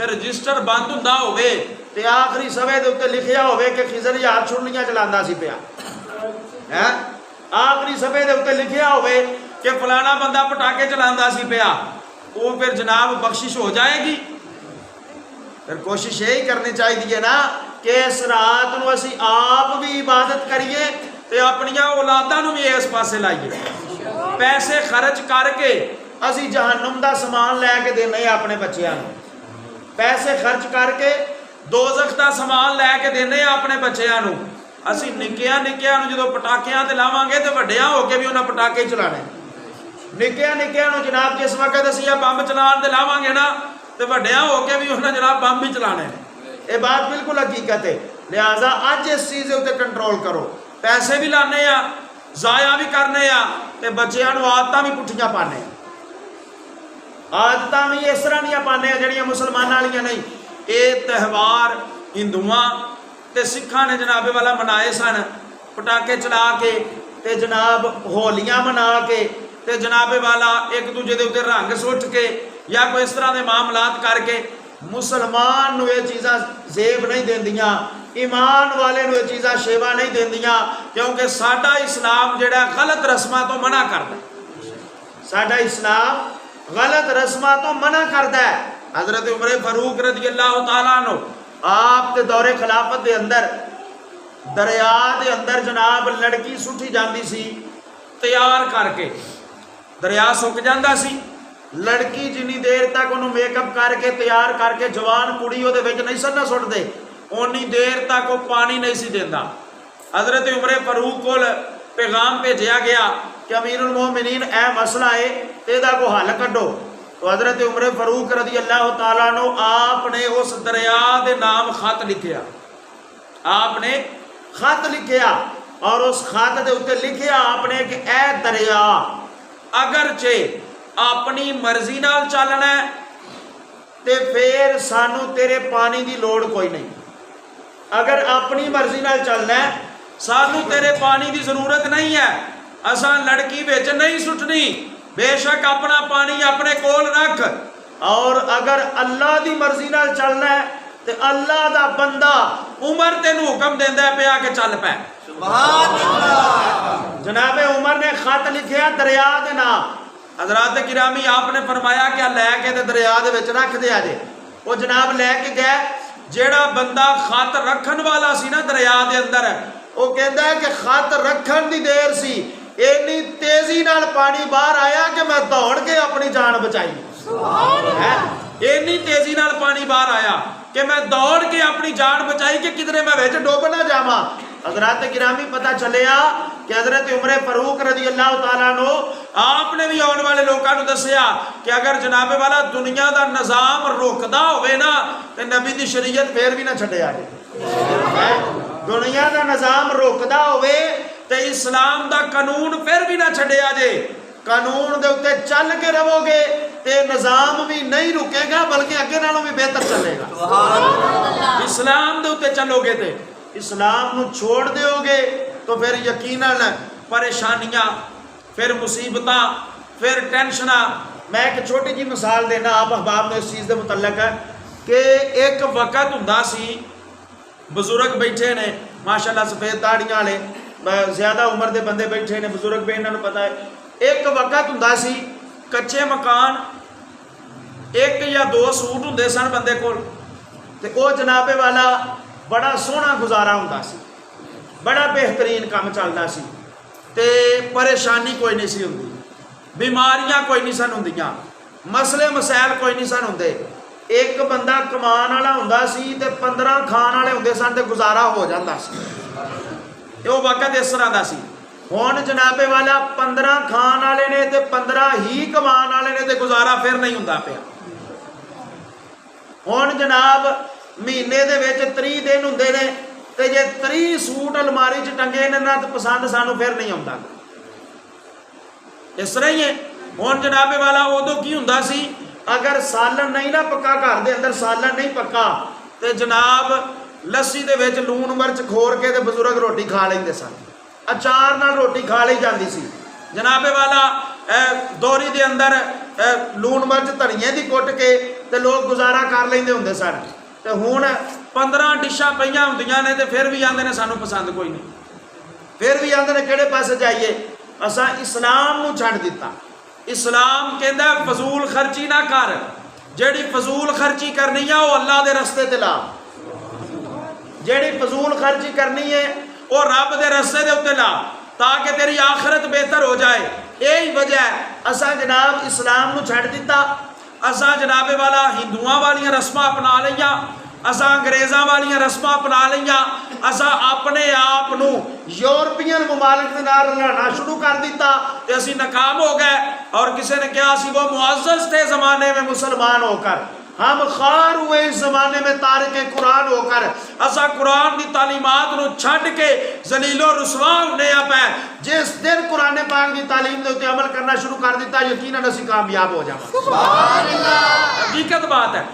ਤੇ ਰਜਿਸਟਰ ਬੰਦ ਹੁੰਦਾ ਹੋਵੇ ਤੇ ਆਖਰੀ ਸਵੇ ਦੇ ਉੱਤੇ ਲਿਖਿਆ ਹੋਵੇ ਕਿ ਖਿਜ਼ਰ ਹਜ਼ਾਰ ਛੁਰਲੀਆਂ ਚਲਾਉਂਦਾ ਸੀ ਪਿਆ ਹੈ। ਆਖਰੀ ਸਵੇ ਦੇ ਉੱਤੇ ਲਿਖਿਆ ਹੋਵੇ ਕਿ ਫਲਾਣਾ ਬੰਦਾ ਪਟਾਕੇ ਚਲਾਉਂਦਾ ਸੀ ਪਿਆ, ਉਹ ਫਿਰ ਜਨਾਬ ਬਖਸ਼ਿਸ਼ ਹੋ ਜਾਏਗੀ। ਫਿਰ ਕੋਸ਼ਿਸ਼ ਇਹ ਕਰਨੀ ਚਾਹੀਦੀ ਹੈ ਨਾ कि इस रात को असी आप भी इबादत करिए ते अपनिया औलादा नूं भी इस पासे लाइए। पैसे खर्च करके असी जहन्नुम दा समान लैके देने अपने बच्चों नूं, पैसे खर्च करके दोज़ख दा समान लैके देने अपने बच्चों नूं। असी निक्कियां निक्कियां नूं जदों पटाकियां ते लावांगे ते वड्डियां होके भी उन्हां पटाके चलाने। निक्कियां निक्कियां नूं जनाब जिस वक्त असी बंब चलाण ते लावांगे ना ते वड्डियां होके भी उन्हां जनाब बंब भी चलाने। ये बात बिल्कुल हकीकत है। लिहाजा अज इस चीज़ के उत्ते कंट्रोल करो। पैसे भी लाने आ, जाया भी करने आ ते बच्चों नूं आदतां भी पुठियां पाने, आदतां भी इस तरह दियां पाने जिहड़ियां मुसलमानां वालियां नहीं। ये त्यौहार हिंदुआं ते सिखां ने जनाबे वाला मनाए सन, पटाके चला के ते जनाब होलियां मना के ते जनाबे वाला एक दूजे के उत्ते रंग सुट के या कोई इस तरह के मामलात करके मुसलमान नूं ये चीज़ां जेब नहीं देंदियां, ईमान वाले नूं ये चीज़ां शेवा नहीं देंदियां, क्योंकि साडा इस्लाम जिहड़ा गलत रस्मां तो मना करदा है। साडा इस्लाम गलत रस्मां तो मना करदा है। हज़रत उमर फारूक रज़ी अल्लाह तआला अन्हु आप दे दौरे खिलाफत के अंदर दरिया के अंदर जनाब लड़की सुटी जाती सी तैयार करके, दरिया सुक जाता सी, लड़की जिन्नी देर तक उन्होंने मेकअप करके तैयार करके जवान कुड़ी वो नहीं सन्ना सुटते उन्नी देर तक वो पानी नहीं सी देंदा। हज़रत उमर फारूक को पैगाम भेजा गया कि अमीरुल मोमिनीन ए मसला है तो यदा को हल कढ़ो। तो हज़रत उमर फारूक रज़ी अल्लाह तआला अन्हु आपने उस दरिया के नाम खत लिखिया, आपने खत लिखिया और उस खत के उत्ते लिखिया आपने कि ए दरिया अगरचे अपनी मर्जी नाल चलना है ते फिर सानू तेरे पानी की लोड़ कोई नहीं। अगर अपनी मर्जी नाल चलना है सानू तेरे पानी की जरूरत नहीं है, असां लड़की विच नहीं सुटनी, बेशक अपना पानी अपने कोल रख। और अगर अल्लाह की मर्जी नाल चलना है तो अल्लाह दा बंदा उमर तेनू हुक्म देंदा पिया कि चल पै। सुभान अल्लाह। जनाबे उमर ने खत लिखिया दरिया दे नाम। हज़रात गिरामी आपने फरमाया कि लैके ते दरिया दे विच रख दिया जे। वो जनाब लैके गए, जेड़ा बंदा खत रखन वाला सी ना दरिया दे अंदर, वो कहता है कि खत रखन दी देर सी, इन्नी तेजी नाल पानी बाहर आया कि मैं दौड़ के अपनी जान बचाई। इन्नी तेजी नाल पानी बाहर आया कि मैं दौड़ के अपनी जान बचाई कि किधरे मैं विच डुब ना जावा। हज़रात गिरामी पता चलिया कि हज़रत उमर फारूक रज़ी अल्लाह तआला अन्हु आपने भी आने वाले लोगों को दसिया कि अगर जनाबे वाला दुनिया का निज़ाम रोकदा होवे ना तो नबी की शरीयत फिर भी ना छड्डिया जे। दुनिया का निज़ाम रोकदा होवे तो इस्लाम का कानून फिर भी ना छड्डिया जे। कानून के उत्ते चल के रहोगे तो निज़ाम भी नहीं रुकेगा बल्कि अगे नालों भी बेहतर चलेगा। इस्लाम के उत्ते चलोगे तो इस्लाम नूं छोड़ दोगे तो फिर यकीनन परेशानियां, फिर मुसीबतां, फिर टेंशना। मैं एक छोटी जी मिसाल देना आप अहबाब ने इस चीज़ के मुतल्लक है कि एक वक़्त हुंदा सी, बजुर्ग बैठे ने माशाअल्लाह सफ़ेद दाड़ियां वाले, ज़्यादा उम्र के बंदे बैठे ने, बजुर्ग भी इन्होंने पता है। एक वक़्त हुंदा सी, कच्चे मकान, एक या दो सूट हुंदे सन बंदे कोल ते वो जनाबे वाला बड़ा सोहना गुजारा हुंदा सी, बड़ा बेहतरीन काम चलता सी ते परेशानी कोई नहीं सी हुंदी, बीमारियां कोई नहीं सन हुंदियां, मसले मसैल कोई नहीं सन हुंदे। एक बंदा कमान वाला हुंदा सी ते 15 खाण वाले हुंदे सन ते गुजारा हो जाता सी। वो वक़्त इस तरह का सी। हुण जनाबे वाला 15 खाण वाले ने ते 15 ही कमान वाले ने ते गुजारा फिर नहीं हुंदा पिया। हुण जनाब महीने दे विच 30 दिन हुंदे ने ते जे 30 सूट अलमारी च टंगे ने ना तो पसंद सानू फिर नहीं आउंदा। इस तरह ही है हुण जनाबे वाला उदों की हुंदा सी, अगर सालन नहीं ना पक्का, घर दे अंदर सालन नहीं पक्का तो जनाब लस्सी दे विच लूण मिर्च खोर के ते बजुर्ग रोटी खा लेंदे सन, अचार नाल रोटी खा ली जाती सी। जनाबे वाला दोरी दे अंदर लूण मिर्च धनिए दी कुट के ਤੇ ਲੋਕ ਗੁਜ਼ਾਰਾ ਕਰ ਲੈਂਦੇ ਹੁੰਦੇ ਸਨ। ਤੇ ਹੁਣ 15 ਡਿਸ਼ਾਂ ਪਈਆਂ ਹੁੰਦੀਆਂ ਨੇ ਤੇ ਫਿਰ ਵੀ ਆਂਦੇ ਨੇ ਸਾਨੂੰ ਪਸੰਦ ਕੋਈ ਨਹੀਂ, ਫਿਰ ਵੀ ਆਂਦੇ ਨੇ ਕਿਹੜੇ ਪਾਸੇ ਜਾਈਏ। ਅਸਾਂ ਇਸਲਾਮ ਨੂੰ ਛੱਡ ਦਿੱਤਾ। ਇਸਲਾਮ ਕਹਿੰਦਾ ਫਜ਼ੂਲ ਖਰਚੀ ਨਾ ਕਰ, ਜਿਹੜੀ ਫਜ਼ੂਲ ਖਰਚੀ ਕਰਨੀ ਆ ਉਹ ਅੱਲਾ ਦੇ ਰਸਤੇ ਤੇ ਲਾ, ਜਿਹੜੀ ਫਜ਼ੂਲ ਖਰਚੀ करनी है वो रब के रस्ते के उत्ते ला ताकि तेरी आखिरत बेहतर हो जाए। यही वजह है असा जनाब इस्लाम नूं छड्ड दिता, असा जनाबे वाला हिंदुआं वालियां रस्मां अपना लईआं, असा अंग्रेज़ां वालियां रस्मां अपना लईआं, असा अपने आप नूं यूरोपीयन मुमालिक दे नाल रलाना शुरू कर दिता ते असीं नाकाम हो गए। और किसी ने कहा असीं वो मुअज़्ज़ज़ थे ज़माने में मुसलमान होकर, हम खार हुए इस ज़माने में तारिक कुरान होकर। असा कुरान की तालीमात नूं छड्ड के जलीलो रुसवा होने पे जिस दिन कुरान पाक की तालीम के उत्ते अमल करना शुरू कर दिता, यकीनन असीं कामयाब हो जावांगे। सुभान अल्लाह, हकीकत बात है।